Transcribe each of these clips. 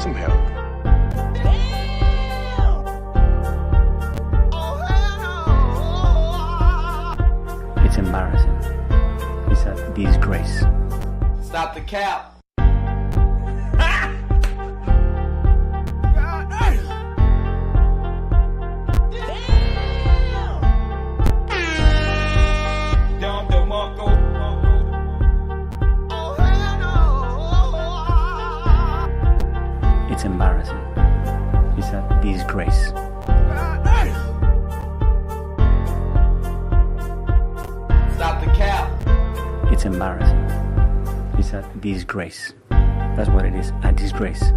Get some help. It's embarrassing. It's a disgrace. Stop the cap. It's embarrassing. It's a disgrace. Stop the cap. It's embarrassing. It's a disgrace. That's what it is, a disgrace.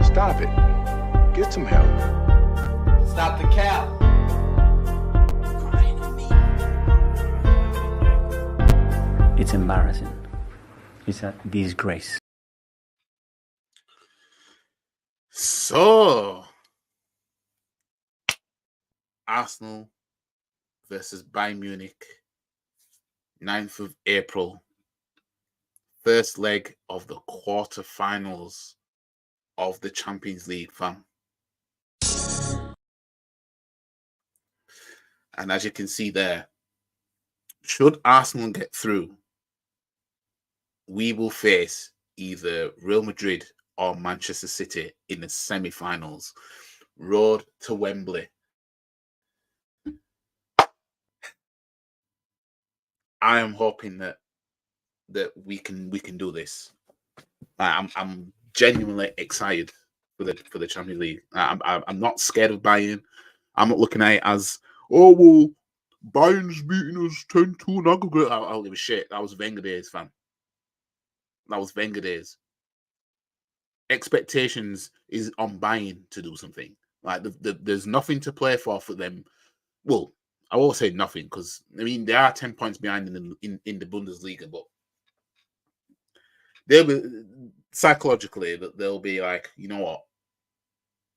Stop it. Get some help. Stop the cap. It's embarrassing. It's a disgrace. So, Arsenal versus Bayern Munich, 9th of April, first leg of the quarterfinals of the Champions League, fam. And as you can see there, should Arsenal get through, we will face either Real Madrid or Manchester City in the semi-finals. Road to Wembley. I am hoping that we can do this. I'm genuinely excited for the Champions League. I'm not scared of Bayern. I'm not looking at it as, oh well, Bayern's beating us 10-2 in aggregate. I don't give a shit. That was Wenger days, fam. That was Wenger days. Expectations is on Bayern to do something. Like there's nothing to play for them. Well, I won't say nothing because I mean they are 10 points behind in the Bundesliga, but they'll be psychologically they'll be like, you know what?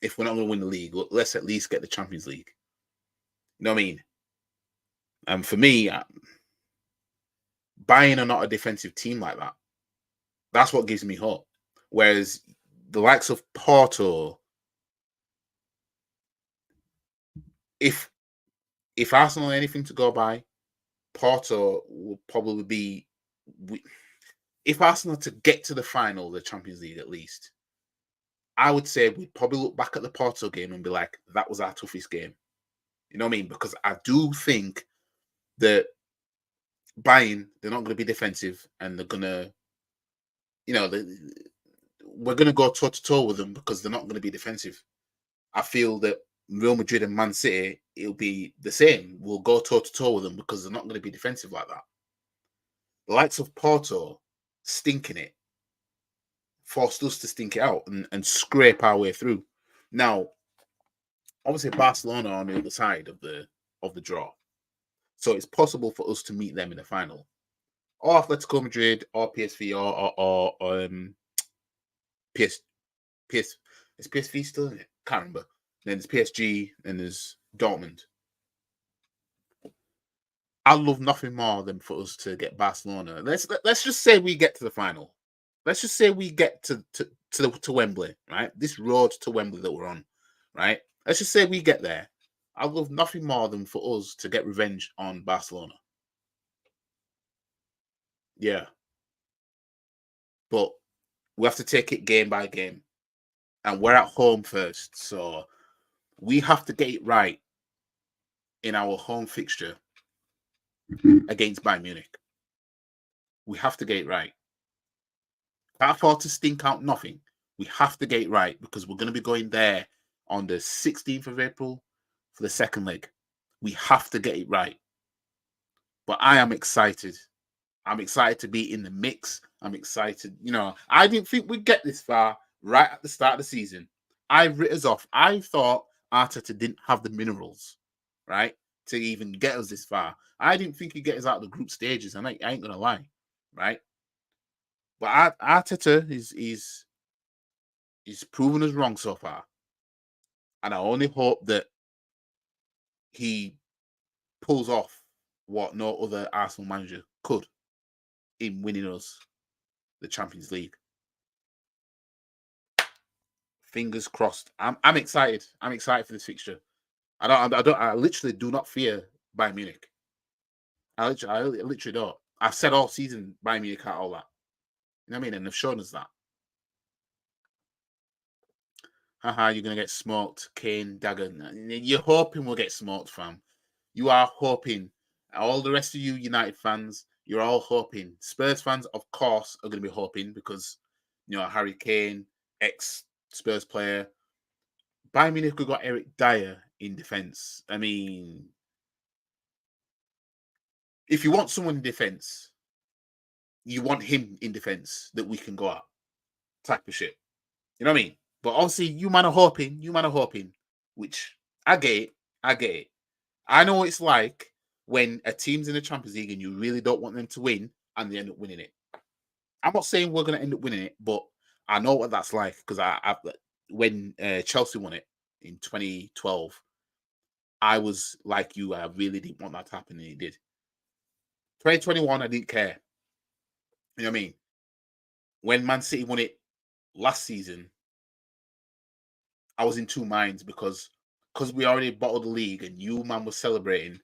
If we're not going to win the league, let's at least get the Champions League. You know what I mean? And for me, Bayern are not a defensive team like that. That's what gives me hope. Whereas the likes of Porto, if Arsenal are anything to go by, Porto will probably be. If Arsenal to get to the final of the Champions League at least, I would say we'd probably look back at the Porto game and be like, that was our toughest game. You know what I mean? Because I do think that Bayern, they're not going to be defensive and they're going to, we're going to go toe-to-toe with them because they're not going to be defensive. I feel that Real Madrid and Man City, it'll be the same. We'll go toe-to-toe with them because they're not going to be defensive like that. The likes of Porto stinking it forced us to stink it out and scrape our way through. Now, obviously Barcelona are on the other side of the draw. So it's possible for us to meet them in the final. Or Atletico Madrid or PSV or is PSV still in it? Can't remember. Then there's PSG and there's Dortmund. I'd love nothing more than for us to get Barcelona. Let's just say we get to the final. Let's just say we get to Wembley, right? This road to Wembley that we're on, right? Let's just say we get there. I'd love nothing more than for us to get revenge on Barcelona. Yeah. But we have to take it game by game. And we're at home first. So we have to get it right in our home fixture against Bayern Munich. We have to get it right. Can't afford to stink out nothing. We have to get it right because we're going to be going there on the 16th of April for the second leg. We have to get it right. But I am excited. I'm excited to be in the mix. I'm excited. I didn't think we'd get this far right at the start of the season. I writ us off. I thought Arteta didn't have the minerals, right, to even get us this far. I didn't think he'd get us out of the group stages, and I ain't going to lie, right? But Arteta is He's proven us wrong so far. And I only hope that he pulls off what no other Arsenal manager could in winning us the Champions League. Fingers crossed. I'm excited. I'm excited for this fixture. I literally do not fear Bayern Munich. I literally don't. I've said all season Bayern Munich can't all that. You know what I mean? And they've shown us that. Haha, you're gonna get smoked, Kane, Dagger. You're hoping we'll get smoked, fam. You are hoping. All the rest of you United fans, you're all hoping. Spurs fans, of course, are gonna be hoping because Harry Kane, ex-Spurs player. Bayern Munich have got Eric Dyer in defence. I mean, if you want someone in defence, you want him in defence that we can go at. Type of shit. You know what I mean? But obviously, you man are hoping, which I get it. I know what it's like when a team's in the Champions League and you really don't want them to win and they end up winning it. I'm not saying we're going to end up winning it, but I know what that's like because when Chelsea won it in 2012, I was like you. I really didn't want that to happen, and it did. 2021, I didn't care. You know what I mean? When Man City won it last season, I was in two minds because we already bottled the league and you man was celebrating.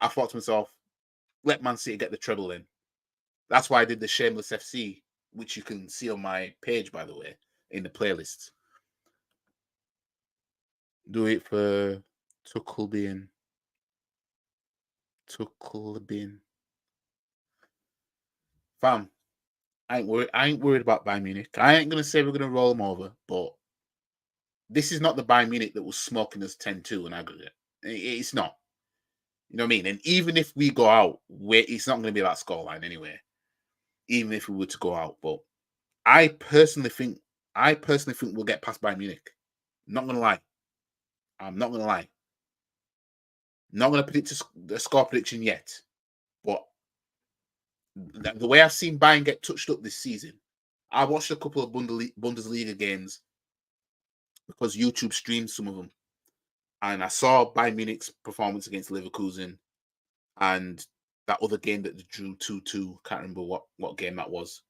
I thought to myself, let Man City get the treble in. That's why I did the Shameless FC, which you can see on my page, by the way, in the playlist. Do it for Tuchel Bin. Fam, I ain't worried about Bayern Munich. I ain't gonna say we're gonna roll them over, but this is not the Bayern Munich that was smoking us 10-2 in aggregate. It's not. You know what I mean? And even if we go out, it's not going to be that scoreline anyway. Even if we were to go out, but I personally think we'll get past Bayern Munich. Not going to lie. I'm not going to lie. Not going to predict a score prediction yet, but the way I've seen Bayern get touched up this season, I watched a couple of Bundesliga games because YouTube streamed some of them. And I saw Bayern Munich's performance against Leverkusen and that other game that they drew 2-2. Can't remember what game that was.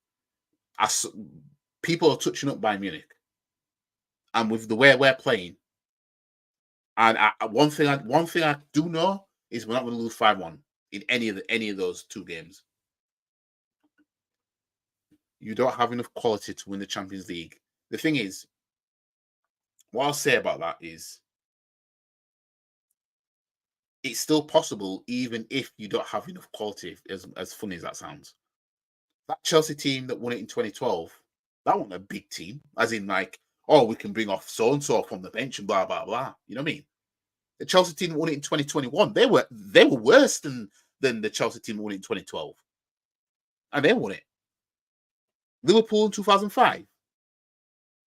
People are touching up Bayern Munich. And with the way we're playing, and one thing I do know is we're not going to lose 5-1 in any of those two games. You don't have enough quality to win the Champions League. The thing is, what I'll say about that is it's still possible even if you don't have enough quality, as funny as that sounds. That Chelsea team that won it in 2012, that wasn't a big team, as in like, oh, we can bring off so-and-so from the bench and blah, blah, blah. You know what I mean? The Chelsea team that won it in 2021, they were worse than the Chelsea team that won it in 2012. And they won it. Liverpool in 2005.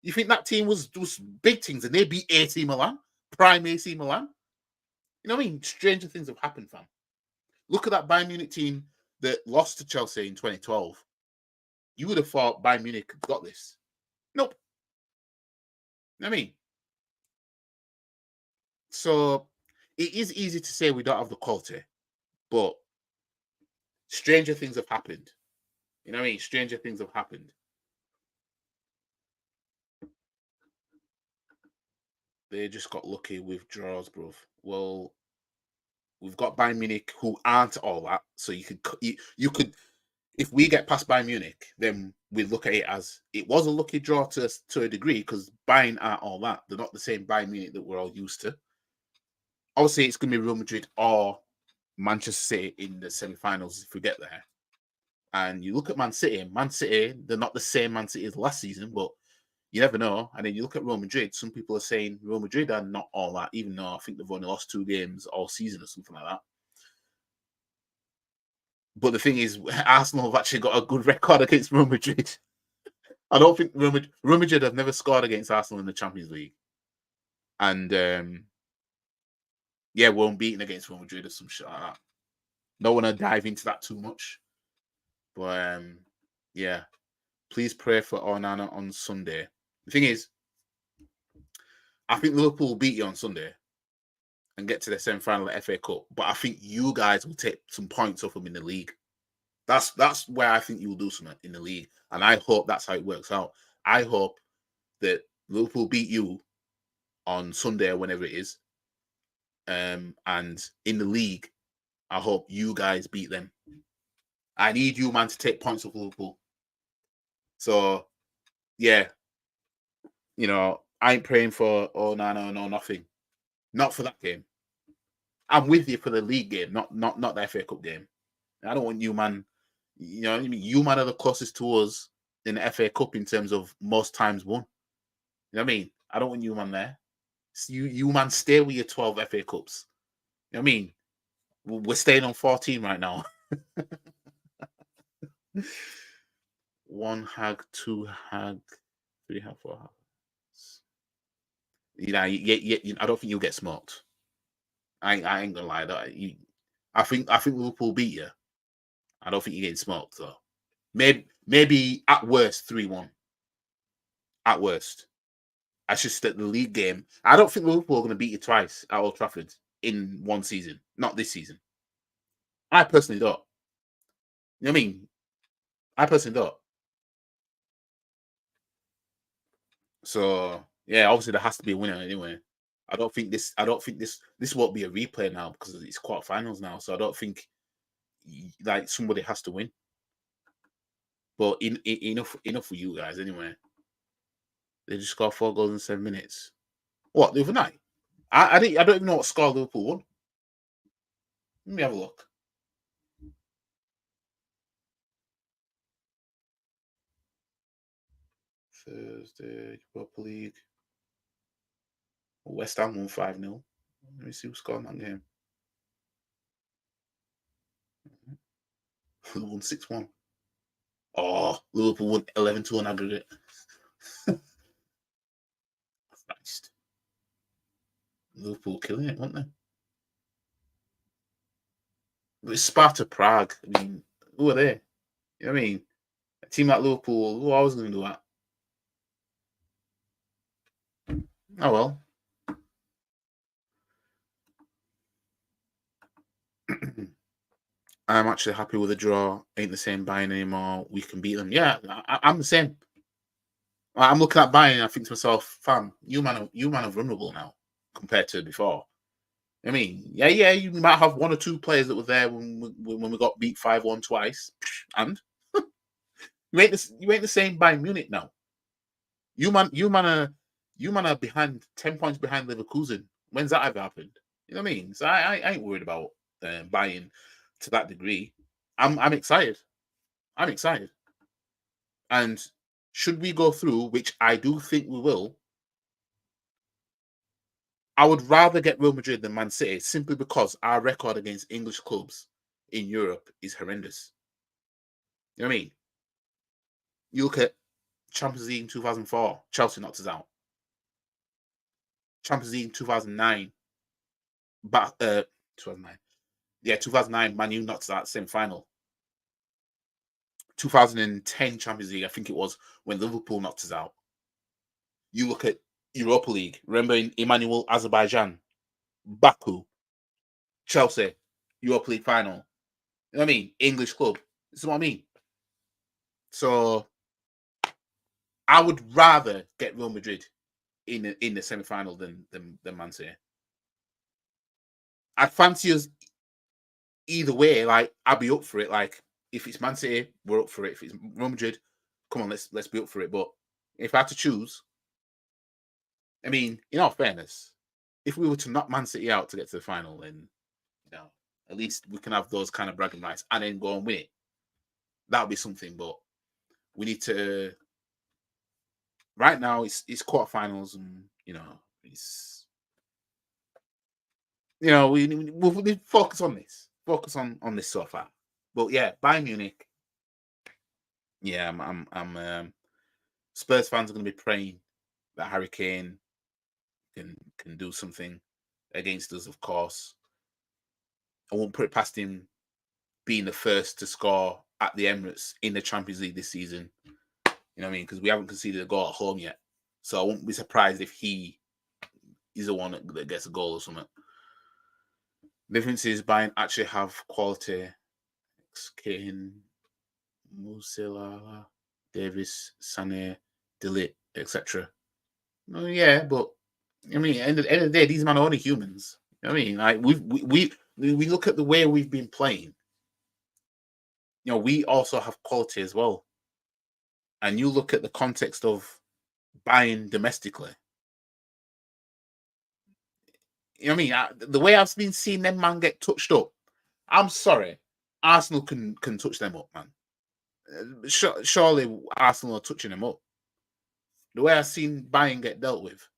You think that team was big things and they beat AC Milan, prime AC Milan? You know what I mean? Stranger things have happened, fam. Look at that Bayern Munich team that lost to Chelsea in 2012. You would have thought Bayern Munich got this. Nope. You know what I mean? So it is easy to say we don't have the quality, but stranger things have happened. You know what I mean? Stranger things have happened. They just got lucky with draws, bruv. Well, we've got Bayern Munich who aren't all that. So you could, if we get past Bayern Munich, then we look at it as it was a lucky draw to a degree because Bayern aren't all that. They're not the same Bayern Munich that we're all used to. Obviously, it's going to be Real Madrid or Manchester City in the semi-finals if we get there. And you look at Man City, they're not the same Man City as last season, but you never know. And then you look at Real Madrid, some people are saying Real Madrid are not all that, even though I think they've only lost 2 games all season or something like that. But the thing is, Arsenal have actually got a good record against Real Madrid. I don't think Real Madrid have never scored against Arsenal in the Champions League. And yeah, we're unbeaten against Real Madrid or some shit like that. Don't want to dive into that too much. But yeah, please pray for Onana on Sunday. The thing is, I think Liverpool will beat you on Sunday and get to the semi-final of the FA Cup. But I think you guys will take some points off them in the league. That's where I think you will do something in the league. And I hope that's how it works out. I hope that Liverpool beat you on Sunday or whenever it is. And in the league, I hope you guys beat them. I need you, man, to take points off Liverpool. So, yeah. You know, I ain't praying for, oh, no, nothing. Not for that game. I'm with you for the league game, not the FA Cup game. I don't want you, man. You know what I mean? You, man, are the closest to us in the FA Cup in terms of most times won. You know what I mean? I don't want you, man, there. You man, stay with your 12 FA Cups. You know what I mean? We're staying on 14 right now. 1 hag, 2 hag, 3 hag, 4 hag. You know, I don't think you'll get smoked. I ain't gonna lie. I think Liverpool beat you. I don't think you're getting smoked though. Maybe at worst 3-1. At worst. That's just that the league game. I don't think Liverpool are going to beat you twice at Old Trafford in one season. Not this season. I personally don't. You know what I mean? I personally don't. So yeah, obviously there has to be a winner anyway. I don't think this won't be a replay now because it's quarterfinals now. So I don't think like somebody has to win. But enough for you guys anyway. They just scored 4 goals in 7 minutes. What, the other night? I don't even know what score Liverpool won. Let me have a look. Thursday, Europa League. West Ham won 5-0. Let me see who scored in that game. Won 6-1. Oh, Liverpool won 11-2 on aggregate. Christ. Liverpool killing it, weren't they? It's Sparta Prague. I mean, who are they? You know what I mean? A team like Liverpool, who always going to do that? Oh, well. I'm actually happy with the draw. Ain't the same Bayern anymore. We can beat them. Yeah, I'm the same. I'm looking at Bayern and I think to myself, fam, you man are vulnerable now compared to before. I mean, yeah, you might have 1 or 2 players that were there when we got beat 5-1 twice, and you ain't the same Bayern Munich now. You man are behind 10 points behind Leverkusen. When's that ever happened? You know what I mean? So I ain't worried about Bayern to that degree. I'm excited. I'm excited. And should we go through, which I do think we will, I would rather get Real Madrid than Man City simply because our record against English clubs in Europe is horrendous. You know what I mean? You look at Champions League in 2004, Chelsea knocked us out. Champions League in 2009, 2009. Yeah, 2009, Man U knocked us out semi-final. 2010 Champions League, I think it was, when Liverpool knocked us out. You look at Europa League. Remember in Emmanuel, Azerbaijan, Baku, Chelsea, Europa League final. You know what I mean? English club. This is what I mean. So I would rather get Real Madrid in the semi-final than Man City. I fancy us either way. Like, I'll be up for it. Like, if it's Man City, we're up for it. If it's Real Madrid, come on, let's be up for it. But if I had to choose, I mean, in all fairness, if we were to knock Man City out to get to the final, then at least we can have those kind of bragging rights and then go and win it. That would be something. But we need to. Right now, it's quarterfinals, and it's we need to focus on this. Focus on this so far. But yeah, Bayern Munich. Yeah, I'm Spurs fans are going to be praying that Harry Kane can do something against us, of course. I won't put it past him being the first to score at the Emirates in the Champions League this season. You know what I mean? Because we haven't conceded a goal at home yet. So I wouldn't be surprised if he is the one that gets a goal or something. The difference is Bayern actually have quality. Kane, Musiala, Davis, Sané, Delete, etc. Oh yeah, but I mean, end of the day, these men are only humans. I mean, like we look at the way we've been playing. You know, we also have quality as well. And you look at the context of buying domestically. You know what I mean? The way I've been seeing them man get touched up, I'm sorry, Arsenal can touch them up, man. Surely Arsenal are touching them up. The way I've seen Bayern get dealt with.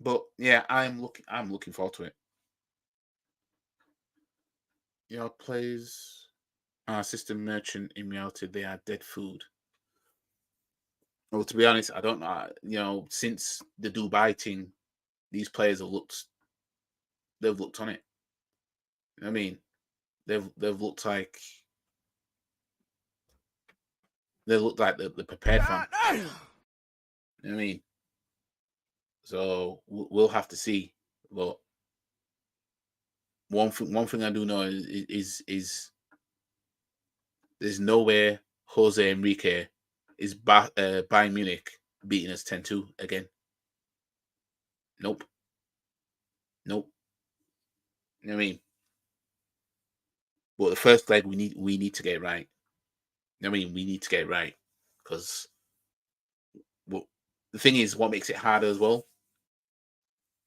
But yeah, I'm looking forward to it. Your players are system merchant. In reality, they are dead food. Well, to be honest, I don't know. You know, since the Dubai thing, these players they've looked on it. You know what I mean, they've looked like they're prepared for. You know what I mean? So we'll have to see. But one thing I do know is there's no way Jose Enrique is Bayern Munich beating us 10-2 again. Nope. Nope. You know what I mean? But the first leg we need to get it right. You know what I mean? We need to get it right. Because the thing is, what makes it harder as well?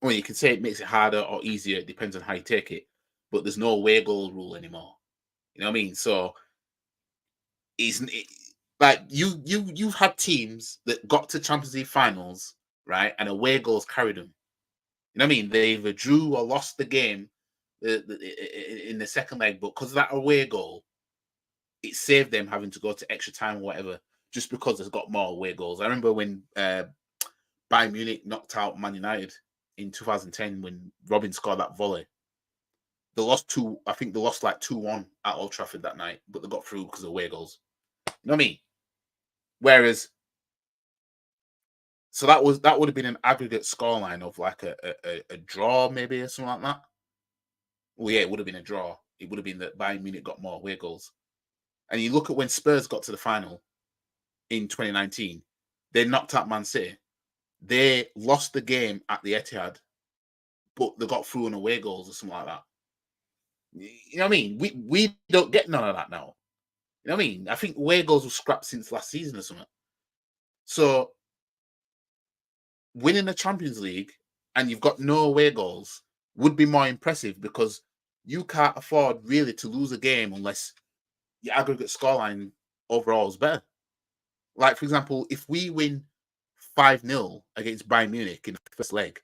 Well, you can say it makes it harder or easier. It depends on how you take it. But there's no away goal rule anymore. You know what I mean? So like you've had teams that got to Champions League finals, right? And away goals carried them. You know what I mean? They either drew or lost the game in the second leg, but because of that away goal, it saved them having to go to extra time or whatever, just because there's got more away goals. I remember when Bayern Munich knocked out Man United in 2010 when Robin scored that volley. They lost I think they lost like 2-1 at Old Trafford that night, but they got through because of away goals. You know what I mean? Whereas, so that would have been an aggregate scoreline of like a draw, maybe, or something like that. Well, yeah, it would have been a draw. It would have been that Bayern Munich got more away goals. And you look at when Spurs got to the final in 2019, they knocked out Man City. They lost the game at the Etihad, but they got through on away goals or something like that. You know what I mean? We don't get none of that now. You know what I mean? I think away goals were scrapped since last season or something. So winning the Champions League and you've got no away goals would be more impressive because you can't afford really to lose a game unless your aggregate scoreline overall is better. Like, for example, if we win 5-0 against Bayern Munich in the first leg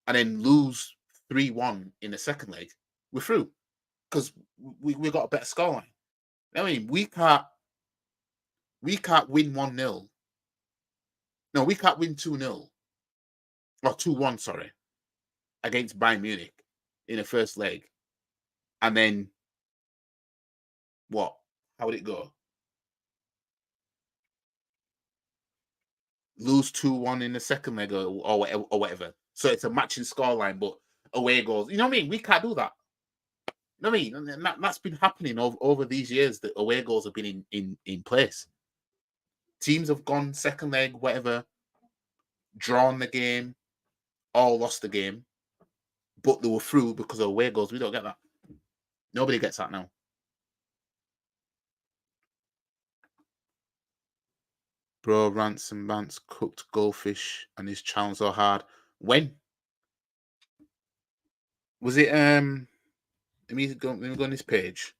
and then lose 3-1 in the second leg, we're through because we got a better scoreline. I mean, we can't win 1-0. No, we can't win 2-0 or 2-1, sorry, against Bayern Munich in the first leg. And then what? How would it go? Lose 2-1 in the second leg or whatever. So it's a matching scoreline, but away goals. You know what I mean? We can't do that. You know what I mean? And that's been happening over these years that away goals have been in place. Teams have gone second leg, whatever, drawn the game, or lost the game, but they were through because of away goals. We don't get that. Nobody gets that now. Bro, Ransom Bance cooked goldfish and his challenge so hard. When? Was it let me go on this page.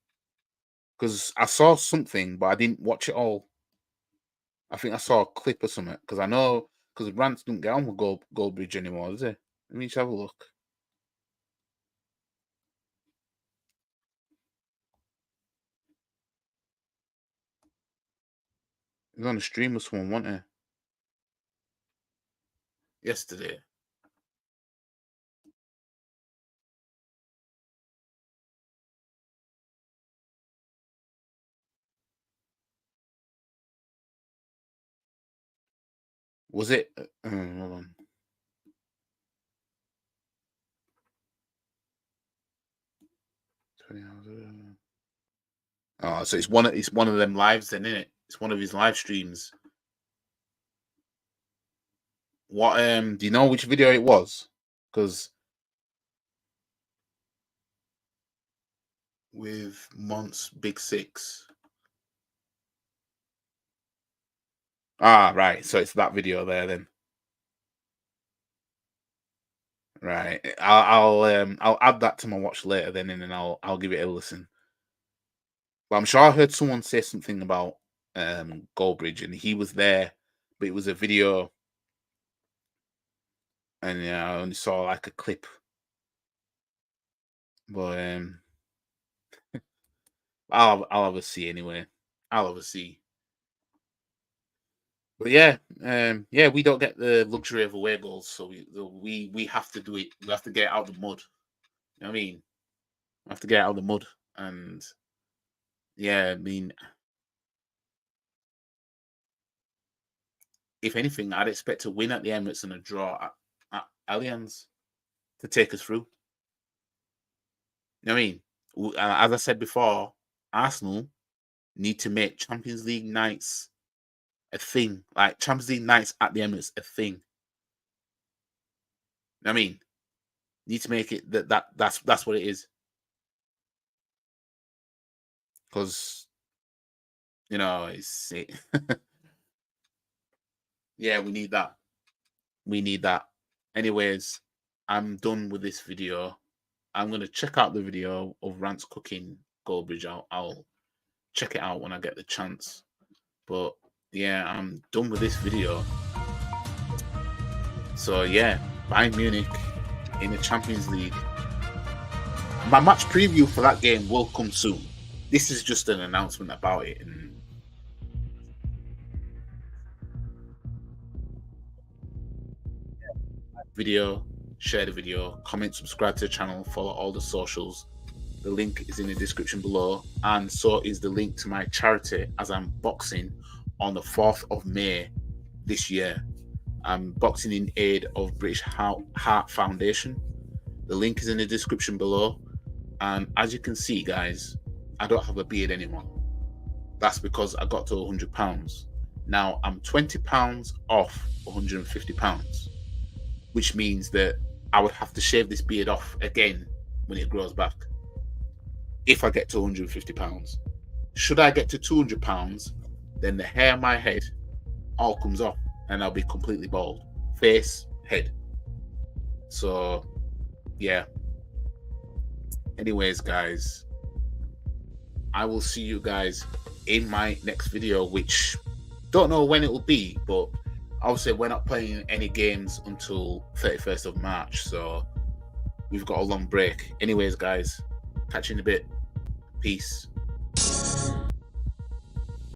Because I saw something, but I didn't watch it all. I think I saw a clip or something. Because I know because Rance don't get on with Goldbridge anymore, does he? Let me just have a look. He was on a stream with someone, wasn't he? Yesterday. Was it? Hold on. Oh, so it's one of them lives then, isn't it? It's one of his live streams. What do you know which video it was? Because with Monts Big Six. Ah, right. So it's that video there then. Right. I'll add that to my watch later then, and then I'll give it a listen. But I'm sure I heard someone say something about Goldbridge, and he was there, but it was a video, and yeah, I only saw like a clip. But I'll have a see anyway. I'll have a see. But yeah, yeah, we don't get the luxury of away goals, so we have to do it. We have to get out of the mud. You know what I mean? We have to get out of the mud, and yeah, I mean, if anything, I'd expect a win at the Emirates and a draw at Allianz to take us through. You know what I mean? As I said before, Arsenal need to make Champions League nights a thing, like Champions League nights at the Emirates a thing. I mean, need to make it that's what it is. Because you know, it's it. Yeah, we need that. We need that. Anyways, I'm done with this video. I'm gonna check out the video of Rance cooking Goldbridge. I'll check it out when I get the chance. But yeah, I'm done with this video. So yeah, Bayern Munich in the Champions League. My match preview for that game will come soon. This is just an announcement about it. And video, share the video, comment, subscribe to the channel, follow all the socials. The link is in the description below, and so is the link to my charity as I'm boxing on the 4th of May this year. I'm boxing in aid of British Heart Foundation. The link is in the description below, and as you can see, guys, I don't have a beard anymore. That's because I got to £100. Now I'm £20 off £150, which means that I would have to shave this beard off again when it grows back. If I get to £150, should I get to £200, then the hair on my head all comes off and I'll be completely bald, face, head. So yeah. Anyways, guys, I will see you guys in my next video, which don't know when it will be, but obviously we're not playing any games until 31st of March, so we've got a long break. Anyways, guys, catch you in a bit. Peace.